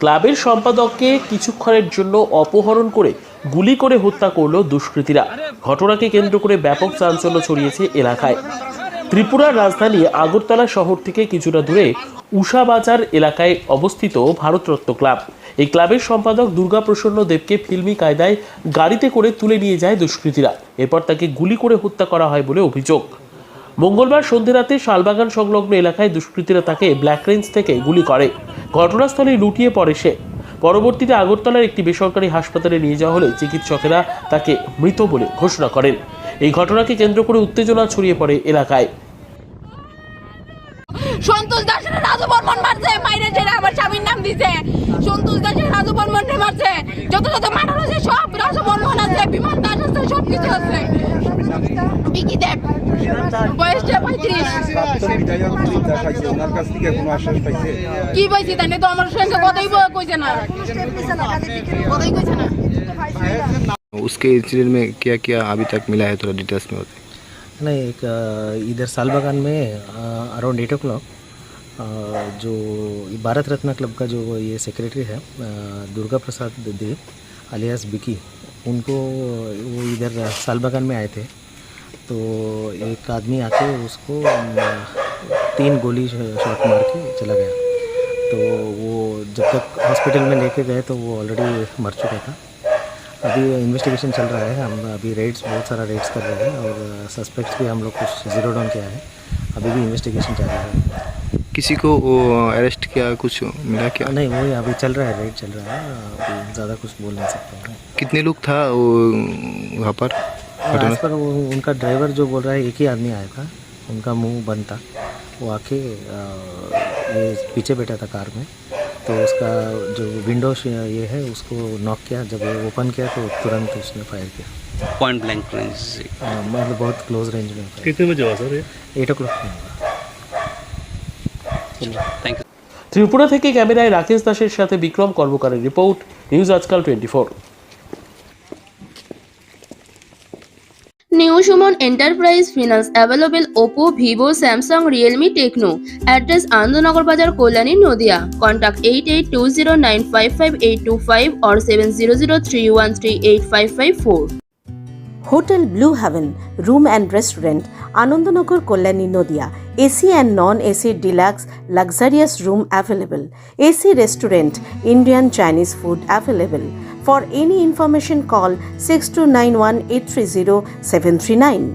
ক্লাবের সম্পাদককে কিছুক্ষণের জন্য অপহরণ করে গুলি করে হত্যা করলো দুষ্কৃতীরা। ঘটনাকে কেন্দ্র করে ব্যাপক চাঞ্চল্য ছড়িয়েছে এলাকায়। ত্রিপুরার রাজধানী আগরতলা শহর থেকে কিছুটা দূরে উষাবাজার এলাকায় অবস্থিত ভারতরত্ন ক্লাব। এই ক্লাবের সম্পাদক দুর্গাপ্রসন্ন দেবকে ফিল্মি কায়দায় গাড়িতে করে তুলে নিয়ে যায় দুষ্কৃতীরা। এরপর তাকে গুলি করে হত্যা করা হয় বলে অভিযোগ। মঙ্গলবার সন্ধ্যে শালবাগান সংলগ্ন এলাকায় দুষ্কৃতীরা তাকে ব্ল্যাক রেঞ্জ থেকে গুলি করে। ঘটনাস্থলে লুটিয়ে পড়ে সে। পরবর্তীতে আগরতলার একটি বেসরকারি হাসপাতালে নিয়ে যাওয়া হলে চিকিৎসকেরা তাকে মৃত বলে ঘোষণা করেন। এই ঘটনাকে কেন্দ্র করে উত্তেজনা ছড়িয়ে পড়ে এলাকায়। সন্তোষ দাসের রাজু বর্মন মারছে, মাইরে ছেড়ে আমার স্বামীর নাম দিছে। সন্তোষ দাসের রাজু বর্মন মারছে, যত মার্ডার হয়েছে সব রাজু বর্মন আছে, বিমান দাস আছে, সব কিছু আছে। বিকি দেব বয়স 35। কি পাইছি তাই তো আমার সঙ্গে কথাই কইছে না। उसके इंसिडेंट में क्या क्या अभी तक मिला है, थोड़ा डिटेल्स में बताइए। नहीं, एक इधर सालबागान में अराउंड 8 o'clock जो भारत रत्न क्लब का जो ये सेक्रेटरी है दुर्गा प्रसाद देव अलियास बिकी, उनको वो इधर सालबागान में आए थे। तो एक आदमी आके उसको 3 गोली शॉट मार के चला गया। तो वो जब तक हॉस्पिटल में लेके गए तो वो ऑलरेडी मर चुका था। अभी इन्वेस्टिगेशन चल रहा है। हम अभी रेड्स, बहुत सारा रेड्स कर रहे हैं और सस्पेक्ट्स भी हम लोग कुछ जीरो डाउन किया है। अभी भी इन्वेस्टिगेशन चल रहा है। किसी को अरेस्ट किया, कुछ मिला क्या? नहीं, वही अभी चल रहा है, रेड चल रहा है। अभी ज़्यादा कुछ बोल नहीं सकता हूँ। कितने लोग था वहाँ पर? आज पर उनका ड्राइवर जो बोल रहा है एक ही आदमी आया था, उनका मुंह बंद था। वो आके ये पीछे बैठा था कार में, तो उसका जो विंडो ये है उसको नॉक किया। जब वो ओपन किया तो तुरंत उसने फायर किया। पॉइंट ब्लैंक रेंज से मतलब बहुत क्लोज रेंज में। कितने बजे हुआ सर ये? 8 o'clock में हुआ। Thank you. ত্রিপুরা থেকে ক্যামেরায় রাকেশ দাসের সাথে বিক্রম কর্মকারের রিপোর্ট, নিউজ আজকাল 24। New Shumon Enterprise Finance available Oppo, Vivo, Samsung, Realme, Tecno. Address Anandnagar Bazar, Kolani, Nodia. Contact 8820955825 or 7003138554. Hotel Blue Heaven, room and restaurant, Anandnagar, Kolani, Nodia. AC and non-AC deluxe luxurious room available. AC restaurant, Indian Chinese food available. For any information call 6291 830 739.